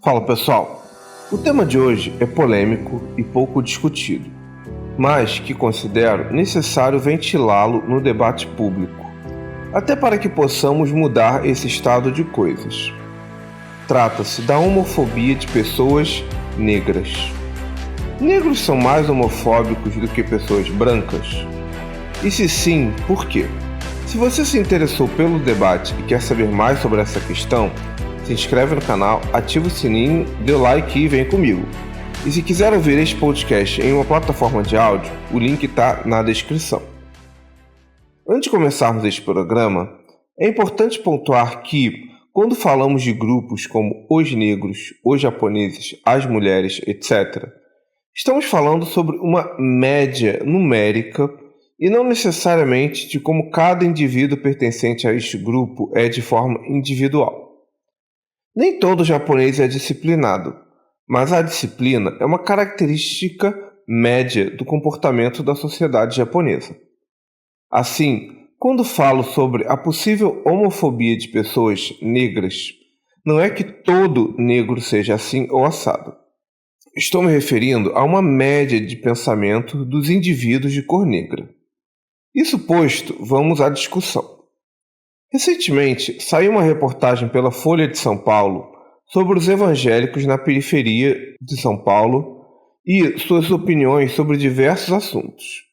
Fala pessoal, o tema de hoje é polêmico e pouco discutido, mas que considero necessário ventilá-lo no debate público, até para que possamos mudar esse estado de coisas. Trata-se da homofobia de pessoas negras. Negros são mais homofóbicos do que pessoas brancas? E se sim, por quê? Se você se interessou pelo debate e quer saber mais sobre essa questão, se inscreve no canal, ativa o sininho, dê o like e vem comigo. E se quiser ouvir este podcast em uma plataforma de áudio, o link está na descrição. Antes de começarmos este programa, é importante pontuar que, quando falamos de grupos como os negros, os japoneses, as mulheres, etc., estamos falando sobre uma média numérica e não necessariamente de como cada indivíduo pertencente a este grupo é de forma individual. Nem todo japonês é disciplinado, mas a disciplina é uma característica média do comportamento da sociedade japonesa. Assim, quando falo sobre a possível homofobia de pessoas negras, não é que todo negro seja assim ou assado. Estou me referindo a uma média de pensamento dos indivíduos de cor negra. Isso posto, vamos à discussão. Recentemente, saiu uma reportagem pela Folha de São Paulo sobre os evangélicos na periferia de São Paulo e suas opiniões sobre diversos assuntos.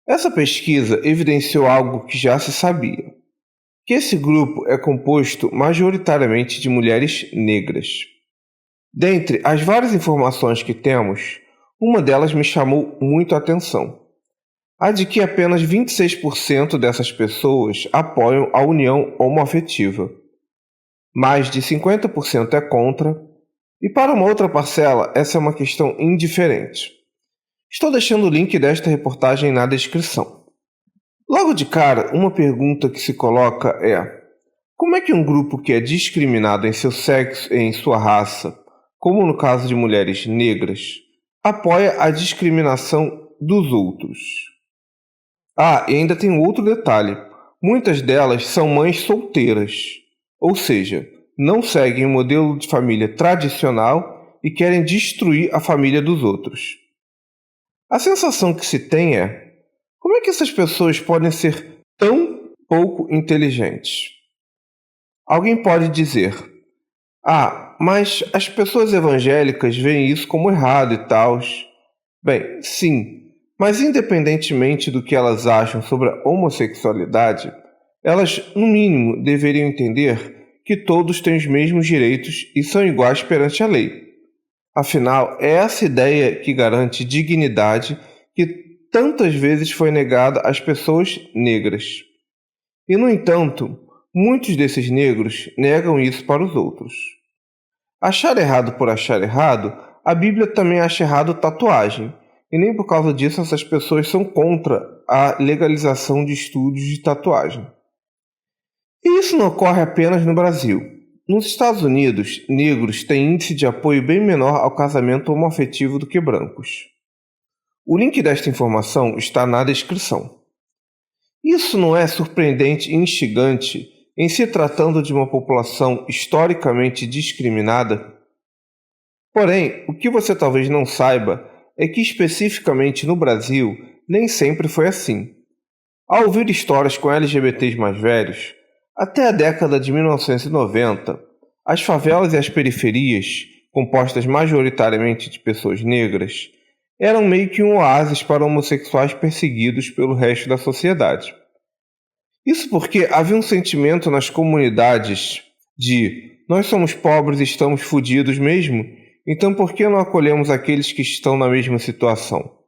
Essa pesquisa evidenciou algo que já se sabia, que esse grupo é composto majoritariamente de mulheres negras. Dentre as várias informações que temos, uma delas me chamou muito a atenção. A de que apenas 26% dessas pessoas apoiam a união homoafetiva. Mais de 50% é contra, e para uma outra parcela, essa é uma questão indiferente. Estou deixando o link desta reportagem na descrição. Logo de cara, uma pergunta que se coloca é: como é que um grupo que é discriminado em seu sexo e em sua raça, como no caso de mulheres negras, apoia a discriminação dos outros? Ah, e ainda tem um outro detalhe. Muitas delas são mães solteiras, ou seja, não seguem o modelo de família tradicional e querem destruir a família dos outros. A sensação que se tem é: como é que essas pessoas podem ser tão pouco inteligentes? Alguém pode dizer: ah, mas as pessoas evangélicas veem isso como errado e tal. Bem, sim. Mas independentemente do que elas acham sobre a homossexualidade, elas, no mínimo, deveriam entender que todos têm os mesmos direitos e são iguais perante a lei. Afinal, é essa ideia que garante dignidade que tantas vezes foi negada às pessoas negras. E, no entanto, muitos desses negros negam isso para os outros. Achar errado por achar errado, a Bíblia também acha errado tatuagem. E nem por causa disso essas pessoas são contra a legalização de estúdios de tatuagem. E isso não ocorre apenas no Brasil. Nos Estados Unidos, negros têm índice de apoio bem menor ao casamento homoafetivo do que brancos. O link desta informação está na descrição. Isso não é surpreendente e instigante em se tratando de uma população historicamente discriminada? Porém, o que você talvez não saiba é que especificamente no Brasil nem sempre foi assim. Ao ouvir histórias com LGBTs mais velhos, até a década de 1990, as favelas e as periferias, compostas majoritariamente de pessoas negras, eram meio que um oásis para homossexuais perseguidos pelo resto da sociedade. Isso porque havia um sentimento nas comunidades de nós somos pobres e estamos fodidos mesmo, então por que não acolhemos aqueles que estão na mesma situação?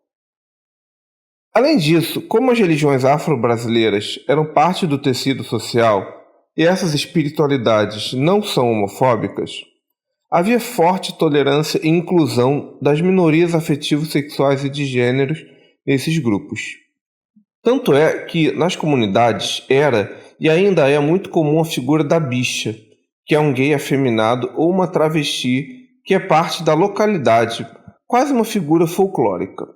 Além disso, como as religiões afro-brasileiras eram parte do tecido social e essas espiritualidades não são homofóbicas, havia forte tolerância e inclusão das minorias afetivos sexuais e de gêneros nesses grupos. Tanto é que nas comunidades era e ainda é muito comum a figura da bicha, que é um gay afeminado ou uma travesti que é parte da localidade, quase uma figura folclórica.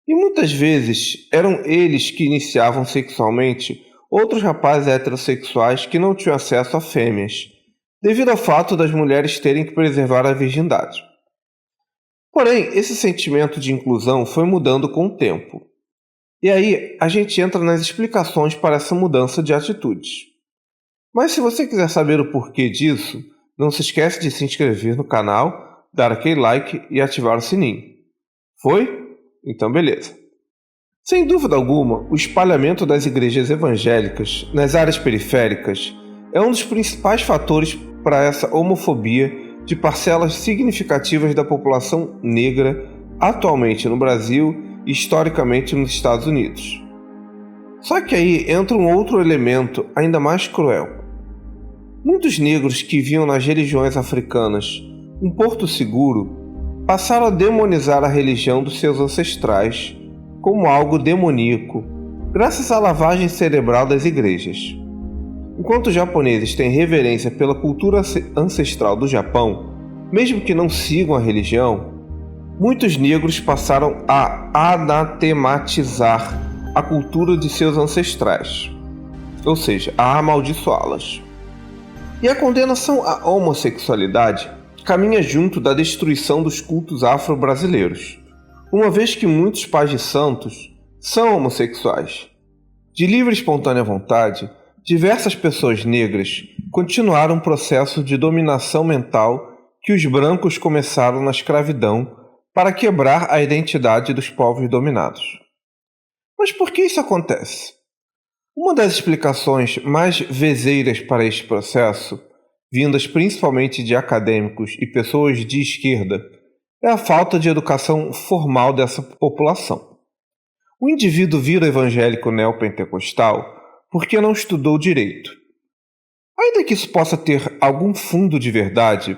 E muitas vezes eram eles que iniciavam sexualmente outros rapazes heterossexuais que não tinham acesso a fêmeas, devido ao fato das mulheres terem que preservar a virgindade. Porém, esse sentimento de inclusão foi mudando com o tempo. E aí, a gente entra nas explicações para essa mudança de atitudes. Mas se você quiser saber o porquê disso, não se esquece de se inscrever no canal, dar aquele like e ativar o sininho. Foi? Então beleza. Sem dúvida alguma, o espalhamento das igrejas evangélicas nas áreas periféricas é um dos principais fatores para essa homofobia de parcelas significativas da população negra atualmente no Brasil e historicamente nos Estados Unidos. Só que aí entra um outro elemento ainda mais cruel. Muitos negros que viam nas religiões africanas um porto seguro passaram a demonizar a religião dos seus ancestrais como algo demoníaco, graças à lavagem cerebral das igrejas. Enquanto os japoneses têm reverência pela cultura ancestral do Japão, mesmo que não sigam a religião, muitos negros passaram a anatematizar a cultura de seus ancestrais, ou seja, a amaldiçoá-las. E a condenação à homossexualidade caminha junto da destruição dos cultos afro-brasileiros, uma vez que muitos pais de santos são homossexuais. De livre e espontânea vontade, diversas pessoas negras continuaram um processo de dominação mental que os brancos começaram na escravidão para quebrar a identidade dos povos dominados. Mas por que isso acontece? Uma das explicações mais vezeiras para este processo, vindas principalmente de acadêmicos e pessoas de esquerda, é a falta de educação formal dessa população. O indivíduo vira evangélico neopentecostal porque não estudou direito. Ainda que isso possa ter algum fundo de verdade,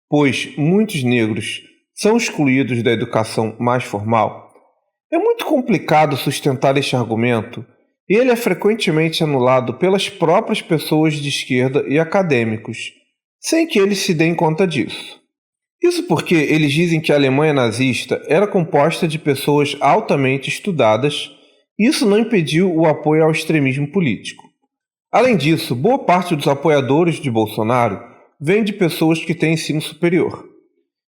pois muitos negros são excluídos da educação mais formal, é muito complicado sustentar este argumento e ele é frequentemente anulado pelas próprias pessoas de esquerda e acadêmicos, sem que eles se deem conta disso. Isso porque eles dizem que a Alemanha nazista era composta de pessoas altamente estudadas e isso não impediu o apoio ao extremismo político. Além disso, boa parte dos apoiadores de Bolsonaro vem de pessoas que têm ensino superior.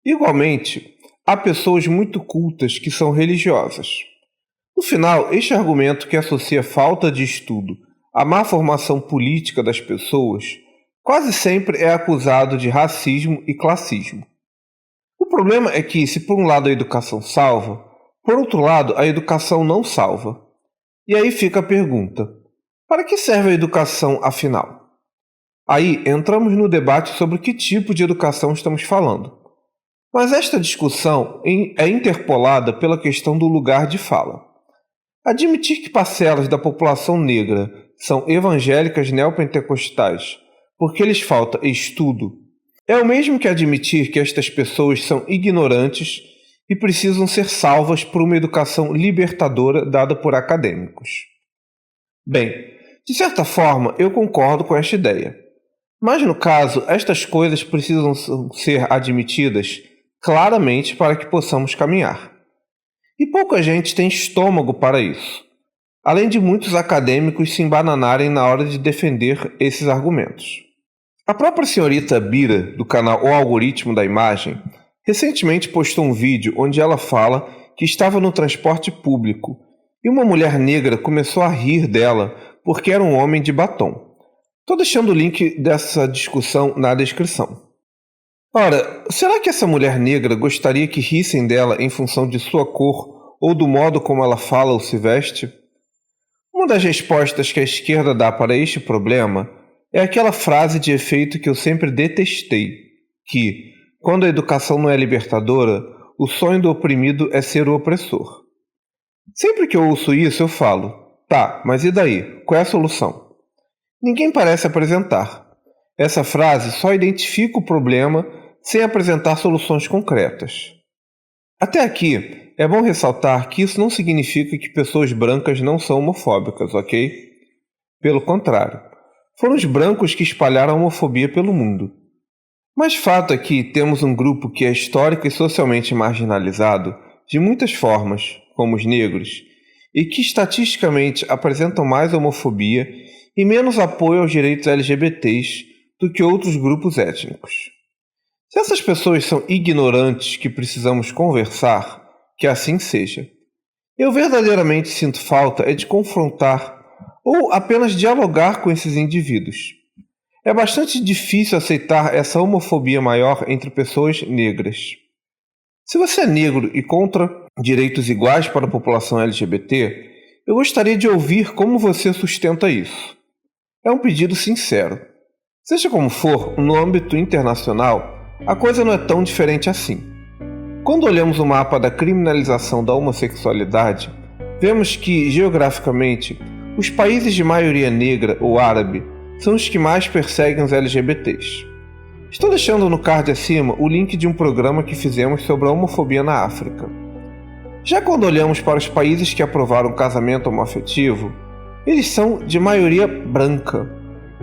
Igualmente, há pessoas muito cultas que são religiosas. No final, este argumento que associa falta de estudo à má formação política das pessoas quase sempre é acusado de racismo e classismo. O problema é que, se por um lado a educação salva, por outro lado a educação não salva. E aí fica a pergunta: para que serve a educação afinal? Aí entramos no debate sobre que tipo de educação estamos falando. Mas esta discussão é interpolada pela questão do lugar de fala. Admitir que parcelas da população negra são evangélicas neopentecostais porque lhes falta estudo é o mesmo que admitir que estas pessoas são ignorantes e precisam ser salvas por uma educação libertadora dada por acadêmicos. Bem, de certa forma eu concordo com esta ideia, mas no caso estas coisas precisam ser admitidas claramente para que possamos caminhar. E pouca gente tem estômago para isso, além de muitos acadêmicos se embananarem na hora de defender esses argumentos. A própria senhorita Bira, do canal O Algoritmo da Imagem, recentemente postou um vídeo onde ela fala que estava no transporte público e uma mulher negra começou a rir dela porque era um homem de batom. Estou deixando o link dessa discussão na descrição. Ora, será que essa mulher negra gostaria que rissem dela em função de sua cor ou do modo como ela fala ou se veste? Uma das respostas que a esquerda dá para este problema é aquela frase de efeito que eu sempre detestei, que, quando a educação não é libertadora, o sonho do oprimido é ser o opressor. Sempre que eu ouço isso, eu falo, tá, mas e daí? Qual é a solução? Ninguém parece apresentar. Essa frase só identifica o problema sem apresentar soluções concretas. Até aqui, é bom ressaltar que isso não significa que pessoas brancas não são homofóbicas, ok? Pelo contrário, foram os brancos que espalharam a homofobia pelo mundo. Mas fato é que temos um grupo que é histórico e socialmente marginalizado de muitas formas, como os negros, e que estatisticamente apresentam mais homofobia e menos apoio aos direitos LGBTs do que outros grupos étnicos. Se essas pessoas são ignorantes que precisamos conversar, que assim seja. Eu verdadeiramente sinto falta de confrontar ou apenas dialogar com esses indivíduos. É bastante difícil aceitar essa homofobia maior entre pessoas negras. Se você é negro e contra direitos iguais para a população LGBT, eu gostaria de ouvir como você sustenta isso. É um pedido sincero. Seja como for, no âmbito internacional, a coisa não é tão diferente assim. Quando olhamos o mapa da criminalização da homossexualidade, vemos que, geograficamente, os países de maioria negra ou árabe são os que mais perseguem os LGBTs. Estou deixando no card acima o link de um programa que fizemos sobre a homofobia na África. Já quando olhamos para os países que aprovaram o casamento homoafetivo, eles são de maioria branca,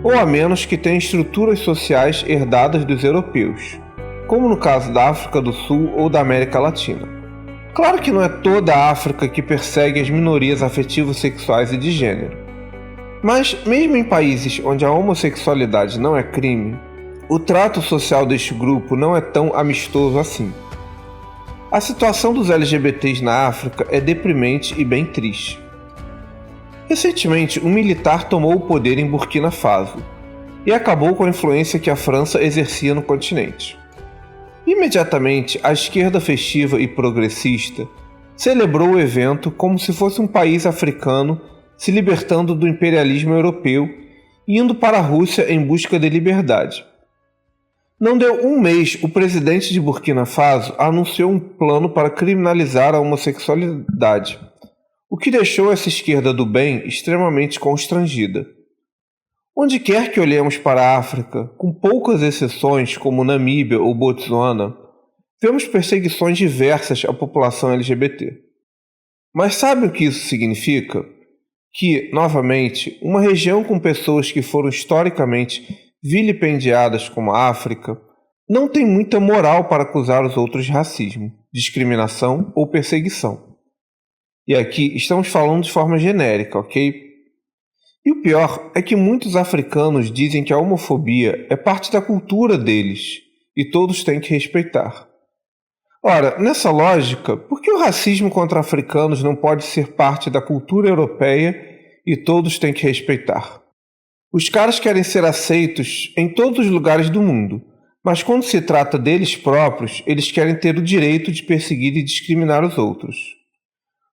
ou a menos que tenham estruturas sociais herdadas dos europeus, como no caso da África do Sul ou da América Latina. Claro que não é toda a África que persegue as minorias afetivo-sexuais e de gênero. Mas, mesmo em países onde a homossexualidade não é crime, o trato social deste grupo não é tão amistoso assim. A situação dos LGBTs na África é deprimente e bem triste. Recentemente, um militar tomou o poder em Burkina Faso e acabou com a influência que a França exercia no continente. Imediatamente, a esquerda festiva e progressista celebrou o evento como se fosse um país africano se libertando do imperialismo europeu e indo para a Rússia em busca de liberdade. Não deu um mês, o presidente de Burkina Faso anunciou um plano para criminalizar a homossexualidade, o que deixou essa esquerda do bem extremamente constrangida. Onde quer que olhemos para a África, com poucas exceções como Namíbia ou Botsuana, vemos perseguições diversas à população LGBT. Mas sabe o que isso significa? Que, novamente, uma região com pessoas que foram historicamente vilipendiadas como a África não tem muita moral para acusar os outros de racismo, discriminação ou perseguição. E aqui estamos falando de forma genérica, ok? E o pior é que muitos africanos dizem que a homofobia é parte da cultura deles e todos têm que respeitar. Ora, nessa lógica, por que o racismo contra africanos não pode ser parte da cultura europeia e todos têm que respeitar? Os caras querem ser aceitos em todos os lugares do mundo, mas quando se trata deles próprios, eles querem ter o direito de perseguir e discriminar os outros.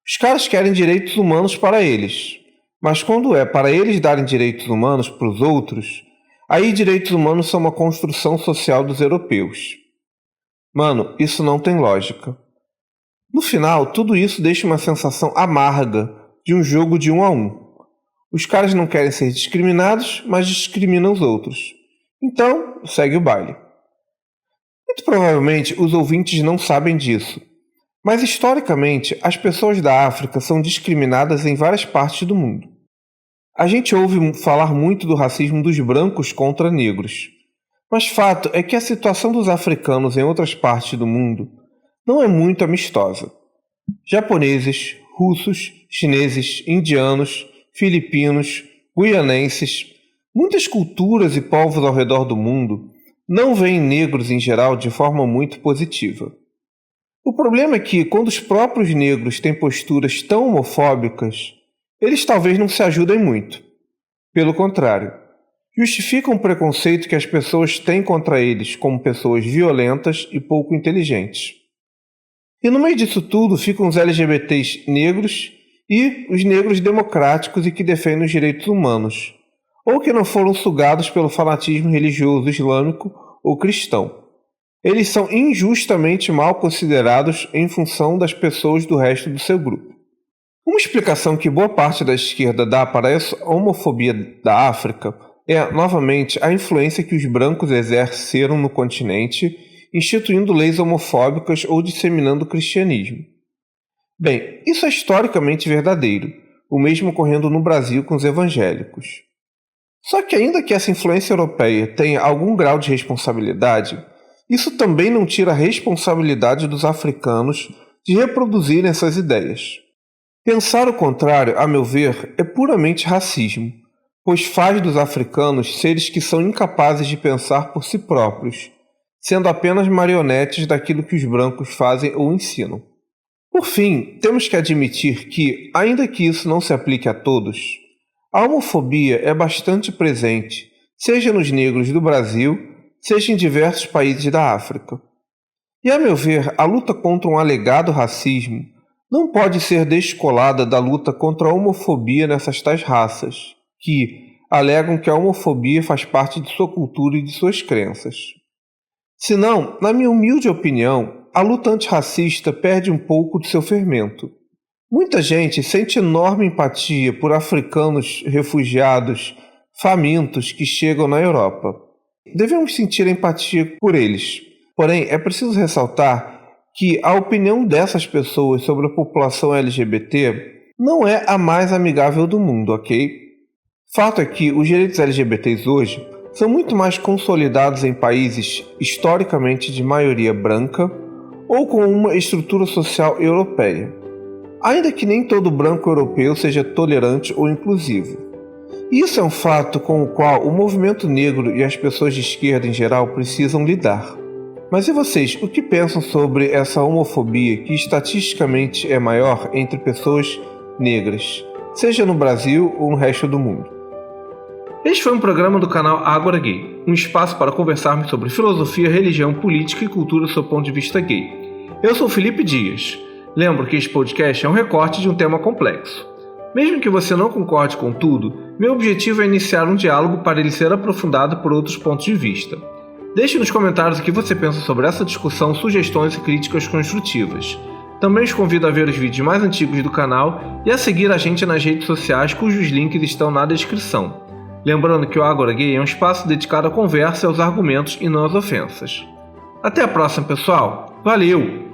Os caras querem direitos humanos para eles, mas quando é para eles darem direitos humanos para os outros, aí direitos humanos são uma construção social dos europeus. Mano, isso não tem lógica. No final, tudo isso deixa uma sensação amarga de um jogo de 1 a 1. Os caras não querem ser discriminados, mas discriminam os outros. Então, segue o baile. Muito provavelmente os ouvintes não sabem disso, mas historicamente as pessoas da África são discriminadas em várias partes do mundo. A gente ouve falar muito do racismo dos brancos contra negros. Mas fato é que a situação dos africanos em outras partes do mundo não é muito amistosa. Japoneses, russos, chineses, indianos, filipinos, guianenses, muitas culturas e povos ao redor do mundo não veem negros em geral de forma muito positiva. O problema é que, quando os próprios negros têm posturas tão homofóbicas, eles talvez não se ajudem muito. Pelo contrário, justificam o preconceito que as pessoas têm contra eles como pessoas violentas e pouco inteligentes. E no meio disso tudo ficam os LGBTs negros e os negros democráticos e que defendem os direitos humanos, ou que não foram sugados pelo fanatismo religioso islâmico ou cristão. Eles são injustamente mal considerados em função das pessoas do resto do seu grupo. Uma explicação que boa parte da esquerda dá para essa homofobia da África é, novamente, a influência que os brancos exerceram no continente, instituindo leis homofóbicas ou disseminando o cristianismo. Bem, isso é historicamente verdadeiro, o mesmo ocorrendo no Brasil com os evangélicos. Só que ainda que essa influência europeia tenha algum grau de responsabilidade, isso também não tira a responsabilidade dos africanos de reproduzirem essas ideias. Pensar o contrário, a meu ver, é puramente racismo, pois faz dos africanos seres que são incapazes de pensar por si próprios, sendo apenas marionetes daquilo que os brancos fazem ou ensinam. Por fim, temos que admitir que, ainda que isso não se aplique a todos, a homofobia é bastante presente, seja nos negros do Brasil, seja em diversos países da África. E, a meu ver, a luta contra um alegado racismo não pode ser descolada da luta contra a homofobia nessas tais raças, que alegam que a homofobia faz parte de sua cultura e de suas crenças. Senão, na minha humilde opinião, a luta antirracista perde um pouco de seu fermento. Muita gente sente enorme empatia por africanos refugiados, famintos que chegam na Europa. Devemos sentir empatia por eles. Porém, é preciso ressaltar que a opinião dessas pessoas sobre a população LGBT não é a mais amigável do mundo, ok? Fato é que os direitos LGBTs hoje são muito mais consolidados em países historicamente de maioria branca ou com uma estrutura social europeia, ainda que nem todo branco europeu seja tolerante ou inclusivo. Isso é um fato com o qual o movimento negro e as pessoas de esquerda em geral precisam lidar. Mas e vocês, o que pensam sobre essa homofobia que estatisticamente é maior entre pessoas negras, seja no Brasil ou no resto do mundo? Este foi um programa do canal Agora Gay, um espaço para conversarmos sobre filosofia, religião, política e cultura do seu ponto de vista gay. Eu sou Felipe Dias. Lembro que este podcast é um recorte de um tema complexo. Mesmo que você não concorde com tudo, meu objetivo é iniciar um diálogo para ele ser aprofundado por outros pontos de vista. Deixe nos comentários o que você pensa sobre essa discussão, sugestões e críticas construtivas. Também os convido a ver os vídeos mais antigos do canal e a seguir a gente nas redes sociais, cujos links estão na descrição. Lembrando que o Agora Gay é um espaço dedicado à conversa e aos argumentos e não às ofensas. Até a próxima, pessoal! Valeu!